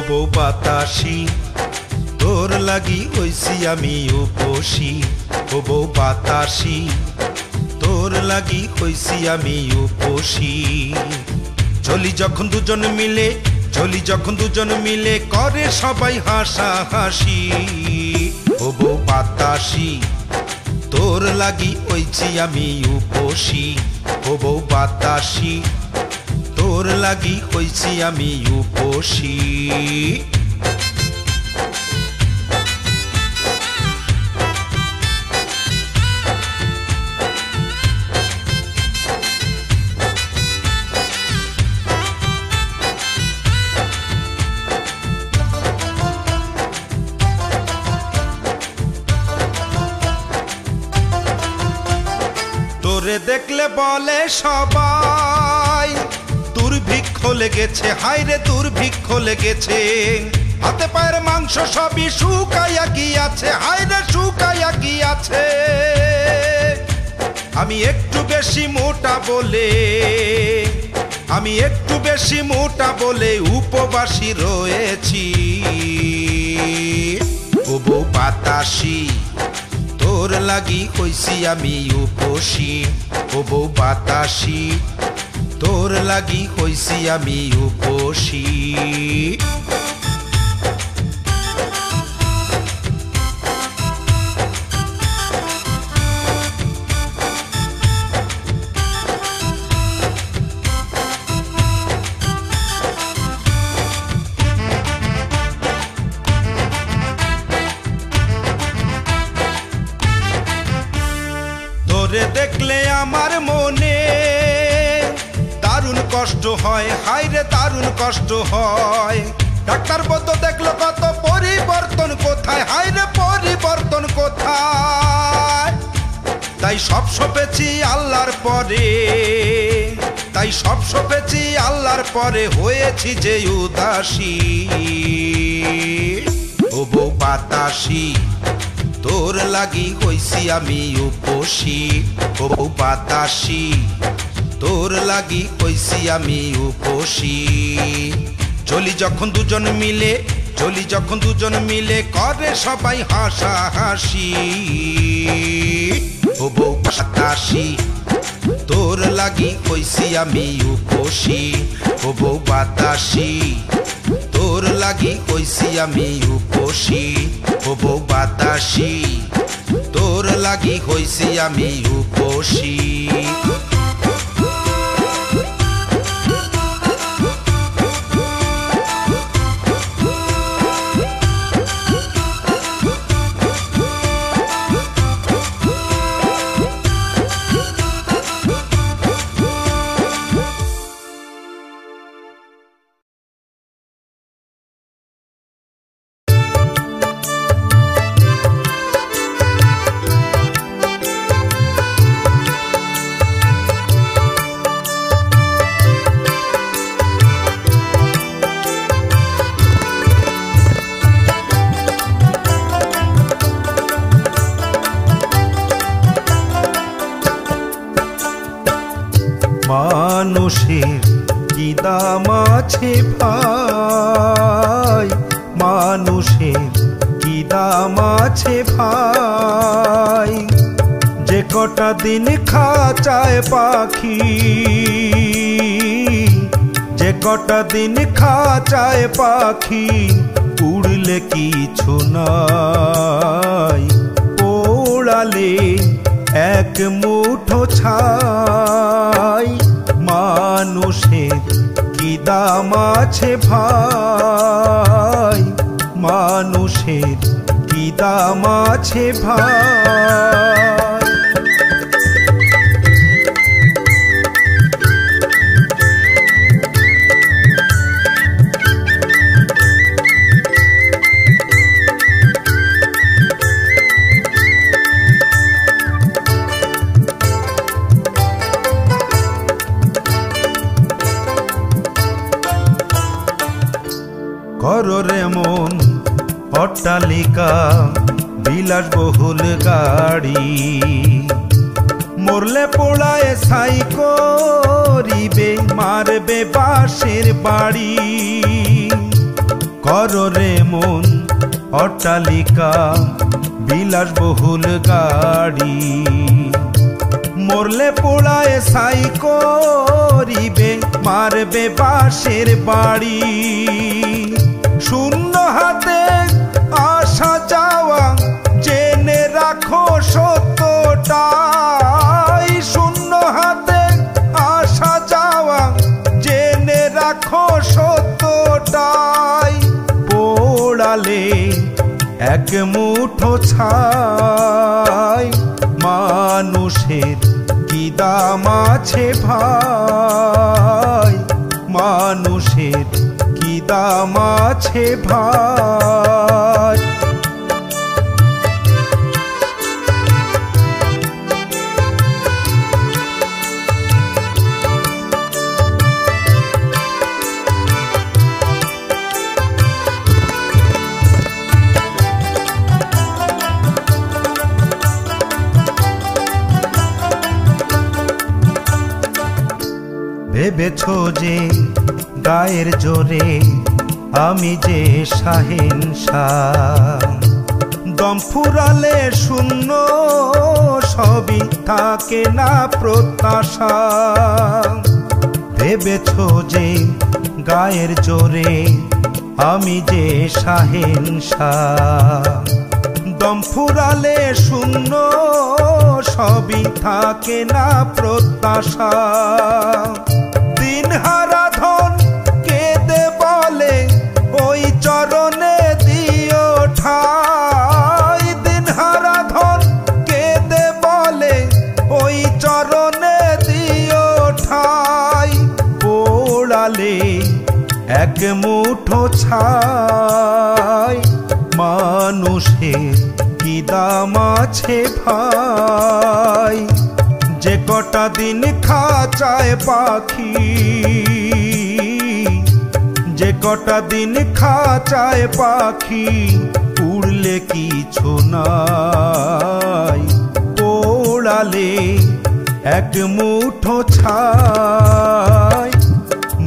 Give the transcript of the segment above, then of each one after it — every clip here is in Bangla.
বউ বাতাসি তোর লাগি হইছি আমি উপসী। ও বউ বাতাসি তোর লাগি হইছি আমি উপসী। চলি যখন দুজন মিলে, চলি যখন দুজন মিলে করে সবাই হাসা হাসি। ও বউ বাতাসি তোর লাগি হইছি আমি উপসী। ও বউ বাতাসি তোর লাগি হইছি আমি উপসী। তোরে দেখলে বলে সবাই দুর্ভিক্ষ লেগেছে, হায়রে দুর্ভিক্ষ লেগেছে। হাতে পায়ের মাংস সবই শুকাইয়া গিয়াছে, হায়রে শুকাইয়া গিয়াছে। আমি একটু বেশি মোটা বলে, আমি একটু বেশি মোটা বলে উপবাসী রয়েছি। ও বউ বাতাসি তোর লাগি হইছি আমি উপসী। ও বউ বাতাসি তোর লাগি হইছি আমি উপসী। তোরে দেখলে আমার মনে দারুণ কষ্ট হয়, হায়রে দারুণ কষ্ট হয়। ডাক্তার বলতো দেখলো কত পরিবর্তন কোথায়, হায়রে পরিবর্তন কোথায়। তাই সব সপেছি আল্লাহর পরে, তাই সব সপেছি আল্লাহর পরে হয়েছি যে উদাসী। ও বউ বাতাসি তোর লাগি হইছি আমি উপসী। ও বউ বাতাসি তোর লাগি হইছি আমি উপসী। চলি যখন দুজন মিলে, চলি যখন দুজন মিলে করে সবাই হাসা হাসি। ও বউ বাতাসি তোর লাগি হইছি আমি উপসী। ও বউ বাতাসি তোর লাগি হইছি আমি উপসী। ও বউ বাতাসি তোর লাগি হইছি আমি উপসী। মানুষের কি দাম আছে ভাই, মানুষের কি দাম আছে ভাই। যে কটা দিন খাঁচায় পাখি, যে কটা দিন খাঁচায় পাখি উড়লে কিছু নাই, পোড়ালে এক মুঠো ছাই। মানুষের কি দাম আছে ভাই, মানুষের কি দাম আছে ভাই। ঘরে মন অট্টালিকা বিলাসবহুল গাড়ি, মরলে পোড়ায় ছাই করিবে মারবে বাঁশের বাড়ি। কররে মন অট্টালিকা বিলাসবহুল গাড়ি, মরলে পোড়ায় ছাই করিবে মারবে বাঁশের বাড়ি। শূন্য হাতে আসা যাওয়া জেনে রাখো সত্যটাই, শূন্য হাতে আসা যাওয়া জেনে রাখো সত্যটাই। পোড়ালে এক মুঠো ছাই মানুষের কি দাম আছে ভাই, মানুষের কি দাম আছে ভাই। ভেবেছো যে গায়ের জোরে আমি যে শাহেনশাহ, দম ফুরালে শূন্য সবই থাকে না প্রত্যাশা। ভেবেছো যে গায়ের জোরে আমি যে শাহেনশাহ, দম ফুরালে শূন্য সবই থাকে না প্রত্যাশা। দিনহারা ধন কেঁদে বলে ওই চরণে দিও ঠাই, দিনহারা ধন কেঁদে বলে ওই চরণে দিও ঠাই। পোড়ালে এক মুঠো ছাই মানুষের কি দাম আছে ভাই। যে কটা দিন খাঁচায় পাখি, যে কটা দিন খাঁচায় পাখি উড়লে কিছু নাই। পোড়ালে এক মুঠো ছাই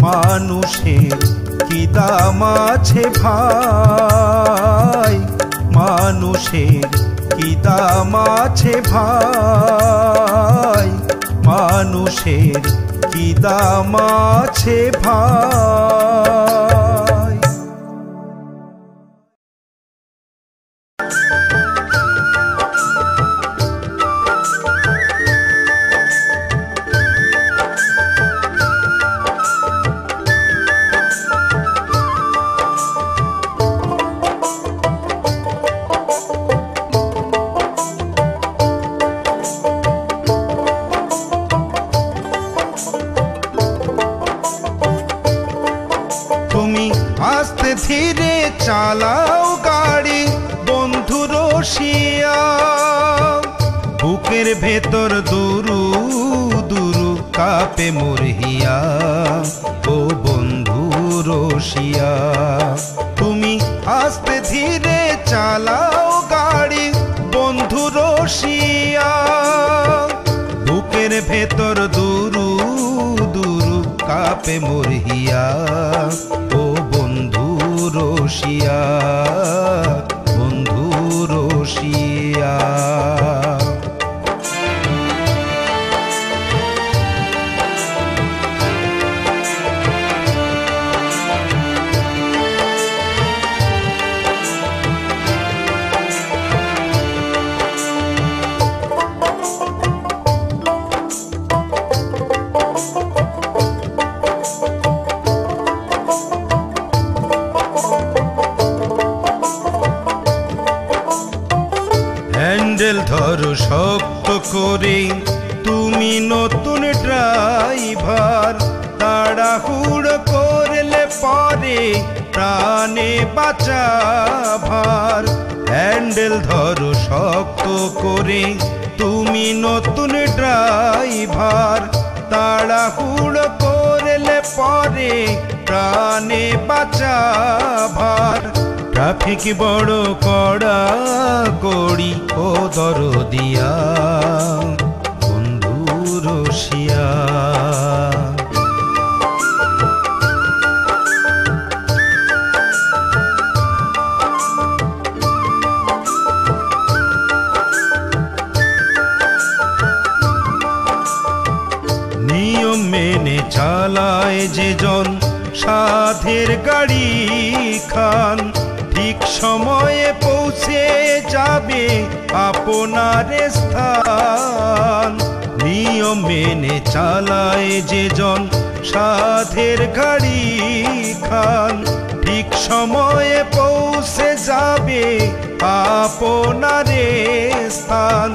মানুষের কি দাম আছে ভাই, মানুষের কি দাম আছে ভাই, মানুষের কি দাম আছে ভাই। আস্তে ধীরে চালাও গাড়ি বন্ধু রসিয়া, বুকের ভেতর দুরু দুরু কাঁপে মরহিয়া। ও বন্ধু রসিয়া তুমি আস্তে ধীরে চালাও গাড়ি বন্ধু রসিয়া, বুকের ভেতর দুরু দুরু কাঁপে মরহিয়া। ও বন্ধু রসিয়া, বন্ধু রসিয়া। হ্যান্ডেল ধরো শক্ত করে তুমি নতুন ড্রাইভার, তাড়াহুড়ো করলে পরে প্রাণে বাঁচা ভার। হ্যান্ডেল ধরো শক্ত করে তুমি নতুন ড্রাইভার, তাড়াহুড়ো করলে পরে প্রাণে বাঁচা ভার। ট্রাফিক বড় কড়া কড়ি ও দরদিয়া বন্ধু রসিয়া। মেনে চালায় যে জন সাধের গাড়ি খান, ঠিক সময়ে পৌঁছে যাবে আপনার স্থান। নিয়ম মেনে চালায় যে জন সাধের গাড়ি খান, ঠিক সময়ে পৌঁছে যাবে আপনার স্থান।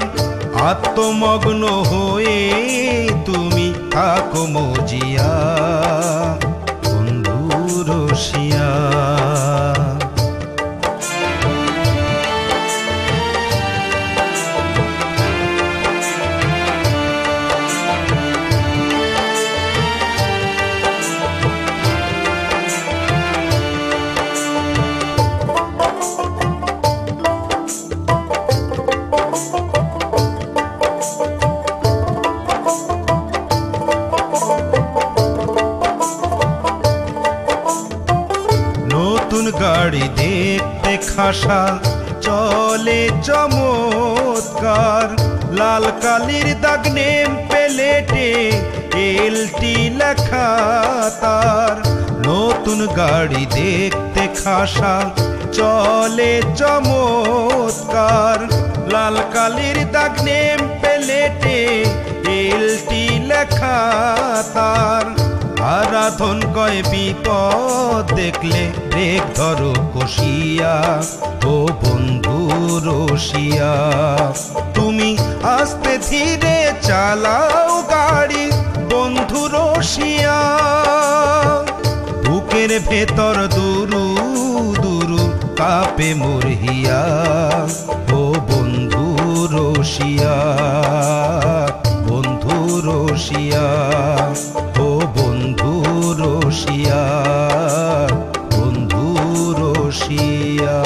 আত্মমগ্ন হয়ে তুমি থাকো মজিয়া বন্ধু রসিয়া। গাড়ি দেখতে খাসা চলে চমৎকার, লাল কালির দাগ নেম প্লেটে এলটি লেখা তার। নতুন গাড়ি দেখতে খাসা চলে চমৎকার, লাল কালির দাগ নেম প্লেটে এলটি লেখা তার। আরাধন কয় বিপদ দেখলে ব্রেক ধরো কষিয়া ও বন্ধু রসিয়া। তুমি আস্তে ধীরে চালাও গাড়ি বন্ধু রসিয়া, বুকের ভেতর দুরু দুরু কাঁপে মোর হিয়া ও বন্ধু রসিয়া বন্ধু রসিয়া ও বন্ধু রসিয়া বন্ধু রসিয়া।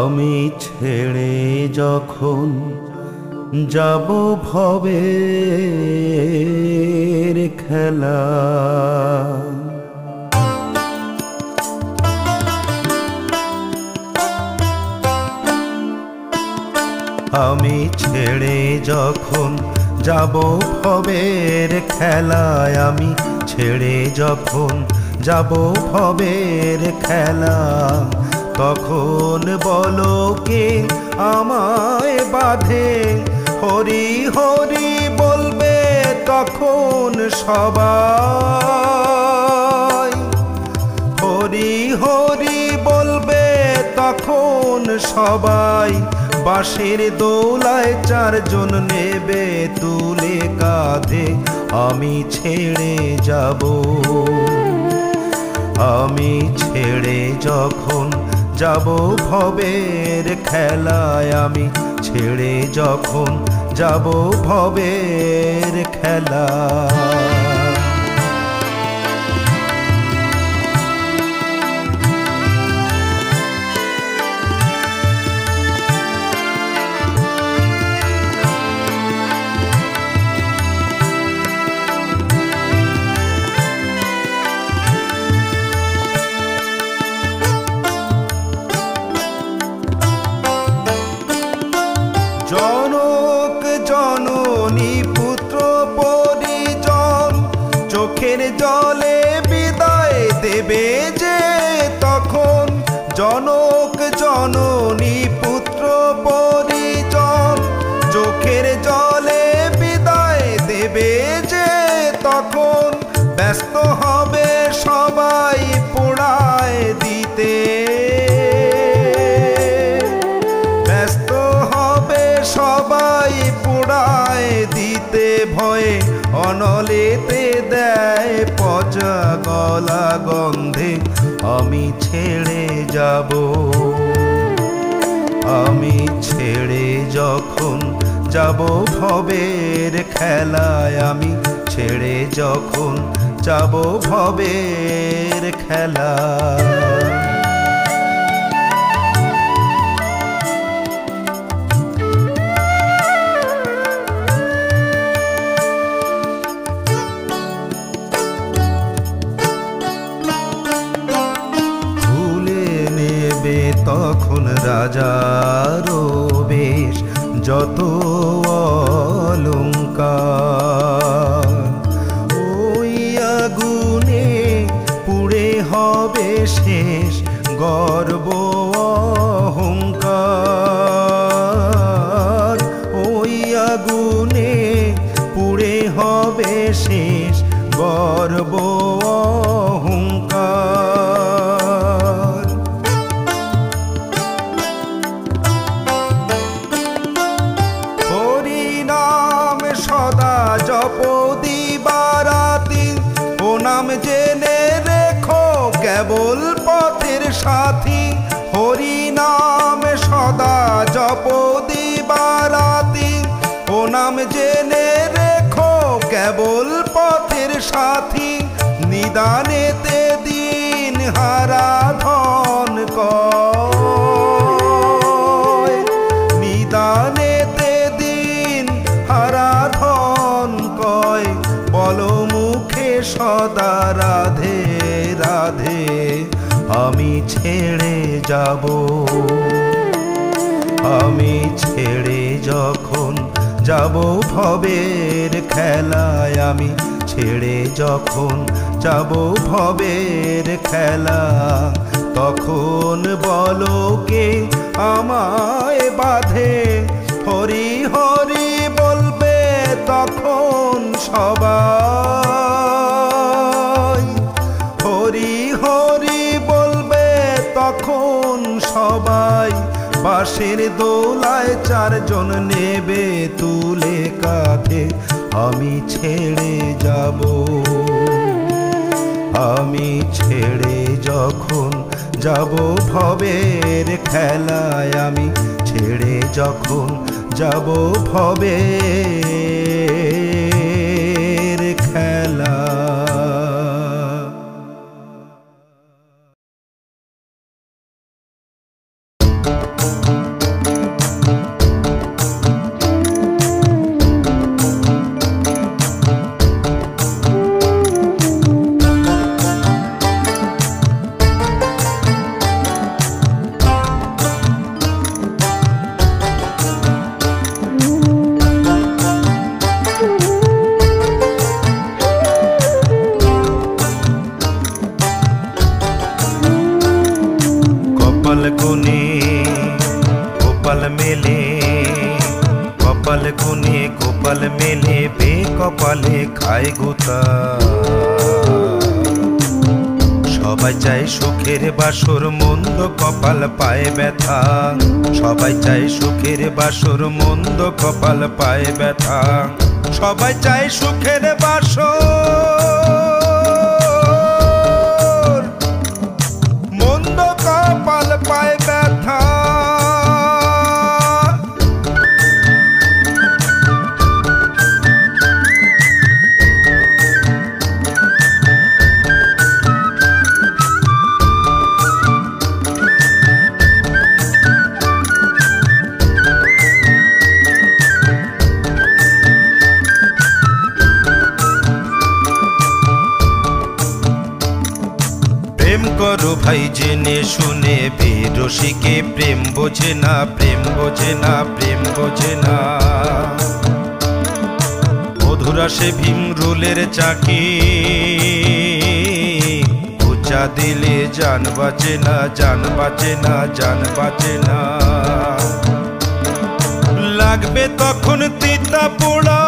আমি ছেড়ে যখন যাব ভবের খেলা, আমি ছেড়ে যখন যাব ভবের খেলায়, আমি ছেড়ে যখন যাব ভবের খেলা, তখন বলো কে আমায় বাঁধে, হরি হরি বলবে তখন সবাই, হরি হরি বলবে তখন সবাই। বাঁশের দোলায় চারজন নেবে তুলে কাঁধে, আমি ছেড়ে যাব, আমি ছেড়ে যখন যাব ভবের খেলায়, আমি ছেড়ে যখন যাব ভবের খেলা। জনক জননী পুত্র পরিজন চোখের জলে বিদায় দেবে যে তখন, জনক জননী পুত্র পরিজন চোখের জলে বিদায় দেবে যে তখন, ব্যস্ত হবে সবাই পোড়ায় দিতে, ব্যস্ত হবে সবাই পোড়ায় দিতে, ভয়ে অনলেতে দেয় পচা গলা গন্ধে, আমি ছেড়ে যাব, আমি ছেড়ে যখন যাব ভবের খেলায় আমি ছেড়ে যখন যাব ভবের খেলা তখন রাজার বেশ যত অলংকার ওই আগুনে পুড়ে হবে শেষ গর্ব অহংকার ওই আগুনে পুড়ে হবে শেষ গর্ব অহংকার জপ দিবারাতি ও নাম জেনে রেখো কেবল পথের সাথী হরি নাম সদা জপ দিবারাতি ও নাম জেনে রেখো কেবল পথের সাথী নিদানেতে দিন হারা ধন কয় নিদানেতে দিন হারা ধন কয় বলো মুখে সদা রাধে রাধে আমি ছেড়ে যাব আমি ছেড়ে যখন যাব ভবের খেলায় আমি ছেড়ে যখন যাব ভবের খেলা তখন বলো কে আমায় বাঁধে হরি হরি বলবে তখন সবাই হরি হরি বলবে তখন সবাই বাঁশের দোলায় চারজন নেবে তুলে কাঁধে আমি ছেড়ে যাব আমি ছেড়ে যখন যাব ভবের খেলায় আমি ছেড়ে যখন যাব ভবের খেলা কপাল মেলে বেকপালে খায় গোতা সবাই চায় সুখের বাসর মন্দ কপাল পায় ব্যথা সবাই চায় সুখের বাসর মন্দ কপাল পায় ব্যথা সবাই চায় সুখের বাসর মন্দ কপাল পায় ব্যথা করো ভাই জেনে শুনে বেরসিকে প্রেম বোঝে না প্রেম বোঝে না প্রেম বোঝে না মধুরা সে ভীম রুলের চাকি উঁচা দিলে জান বাঁচে না জান বাঁচে না জান বাঁচে না লাগবে তখন তিতা পোড়া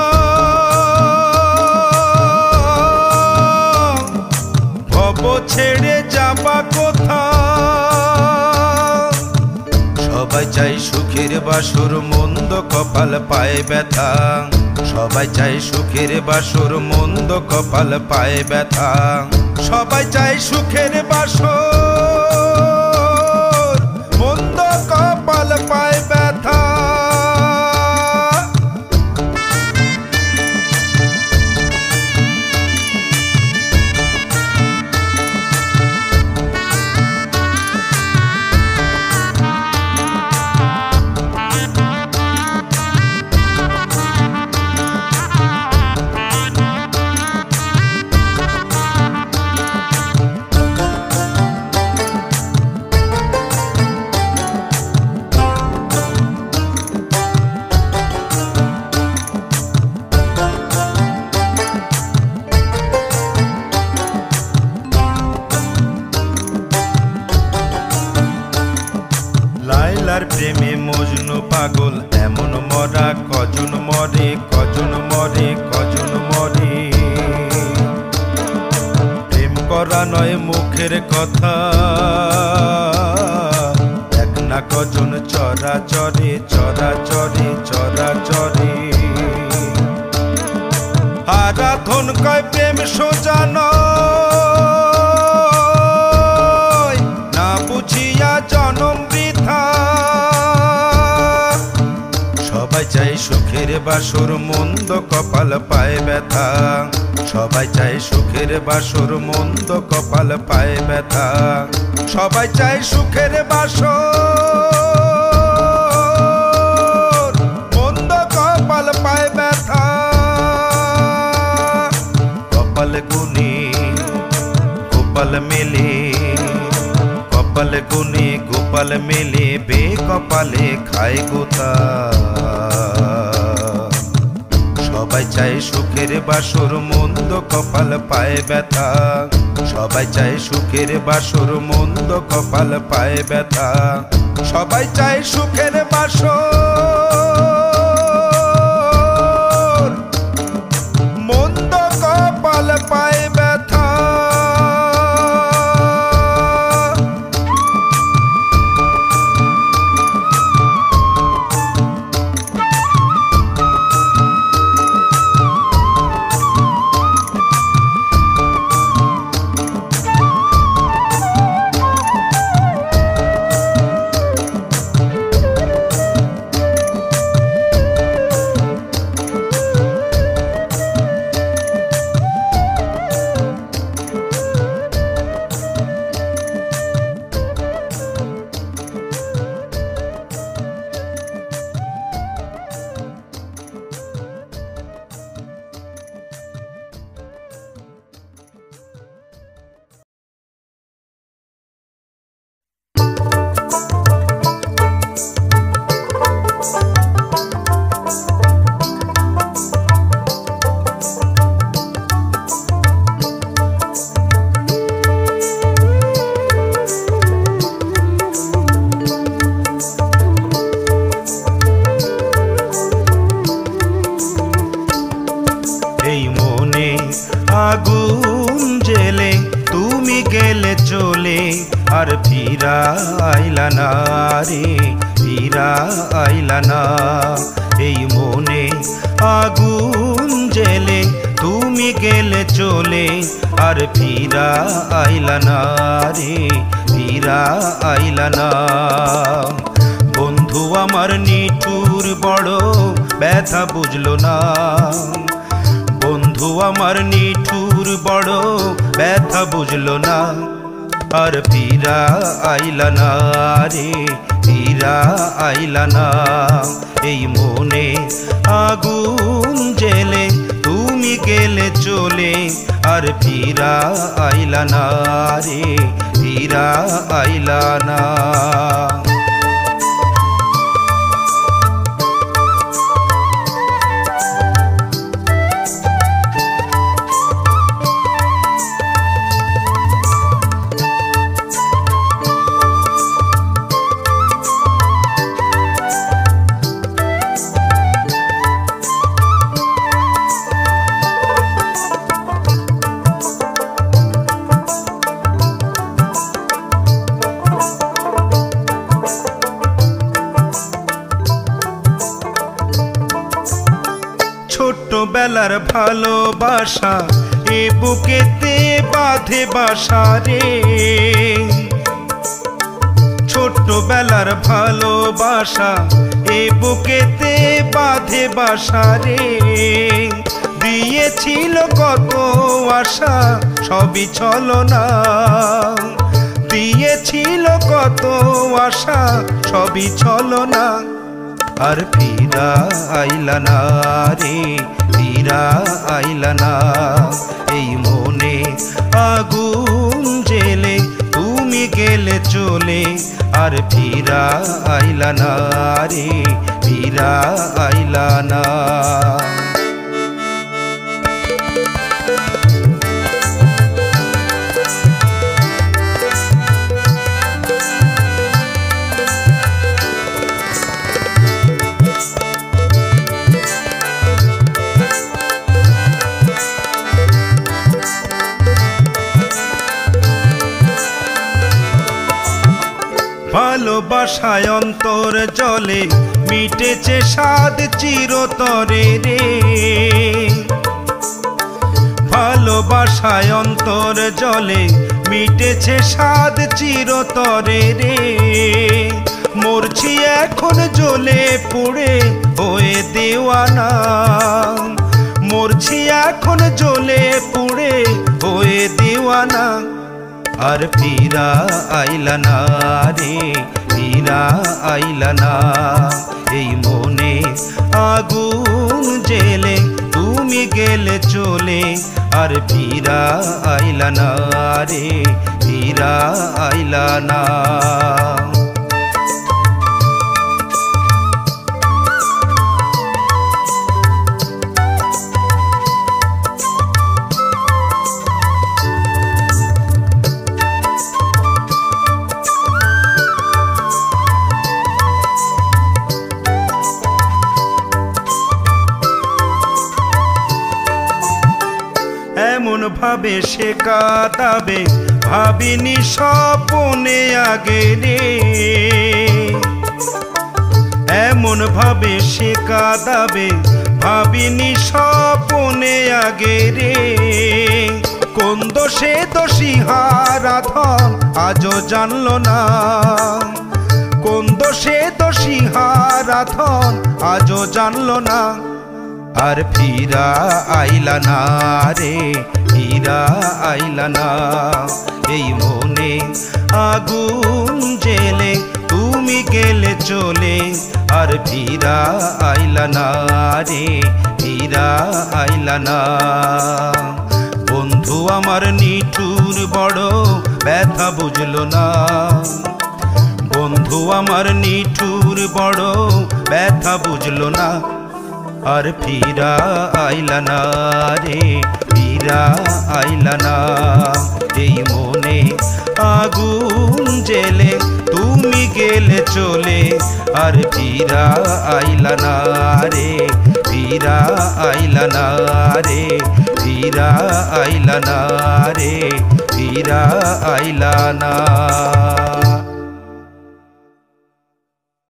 ভব ছেড়ে যাবা কোথা সবাই চাই সুখের বাসর মন্দ কপাল পায় ব্যথা সবাই চাই সুখের বাসর মন্দ কপাল পায় ব্যথা সবাই চাই সুখের বাসর মন্দ কপাল পায় ব্যথা মজনু পাগল এমন মরা কজন মরে কজন মরে কজন মরে প্রেম করা নয় মুখের কথা এক না কজন চরাচরে চরাচরে চরাচরে আরাধন কয় প্রেম সোজা নয় না বুঝিয়া জনম বৃথা সবাই চাই সুখের বাসর মন্দ কপাল পায় ব্যথা সবাই চাই সুখের বাসর মন্দ কপাল পায় ব্যথা সবাই চাই সুখের বাসর মন্দ কপাল পায় ব্যথা কপাল গুনে গোপাল মেলে কপাল গুনে গোপাল মেলে বে কপালে খায় গোতা সবাই চাই সুখের বাসর মন্দ কপাল পায় ব্যথা সবাই চাই সুখের বাসর মন্দ কপাল পায় ব্যথা সবাই চাই সুখের বাসর মন্দ কপাল পায় ব্যথা আগুন জেলে তুমি গেলে চলে আর ফিরা আইলা না রে ফিরা আইলা না এই মনে আগুন জেলে তুমি গেলে চলে আর ফিরা আইলা না রে ফিরা আইলা না বন্ধু আমার নিঠুর বড় ব্যথা বুঝলো না বন্ধু আমার নিঠুর বড় ব্যথা বুঝলো না আর ফিরা আইলা না রে ফিরা আইলা না এই মনে আগুন জেলে তুমি গেলে চলে আর ফিরা আইলা না রে ফিরা আইলা না ছোটবেলার ভালোবাসা এ বুকেতে বাঁধে বাসা রে ছোটবেলার ভালোবাসা এ বুকেতে বাঁধে বাসা রে দিয়েছিল কত আশা সবই ছলনা দিয়েছিল কত আশা সবই ছলনা আর ফিরা আইলা না রে ফিরা আইলা না এই মনে আগুন জেলে তুমি গেলে চলে আর ফিরা আইলা না রে ফিরা আইলা না ভালোবাসায় অন্তর জলে মিটেছে স্বাদ চিরতরে রে ভালোবাসায় অন্তর জলে মিটেছে স্বাদ চিরতরে রে মরছি এখন জ্বলে পুড়ে হয়ে দেওয়ানা মরছি এখন জ্বলে পুড়ে হয়ে দেওয়ানা আর ফিরা আইলা না রে ফিরা আইলা না এই মনে আগুন জেলে তুমি গেলে চলে আর ফিরা আইলা না রে ফিরা আইলা না এমন ভাবে সে কাঁদাবে ভাবিনি স্বপ্নে আগে রে এমন ভাবে সে কাঁদাবে ভাবিনি স্বপ্নে আগে রে কোন দোষে দোষী হারাধন আজও জানলো না কোন দোষে দোষী হারাধন আজও জানলো না আর ফিরা আইলা না রে ফিরা আইলা না এই মনে আগুন জেলে তুমি গেলে চলে আর ফিরা আইলা না রে ফিরা আইলা না বন্ধু আমার নিঠুর বড় ব্যথা বুঝলো না বন্ধু আমার নিঠুর বড় ব্যথা বুঝলো না আর ফিরা আইলা না রে ফিরা আইলা না এই মনে আগুন জেলে তুমি গেলে চলে আর ফিরা আইলা না রে ফিরা আইলা না রে ফিরা আইলা না রে ফিরা আইলা না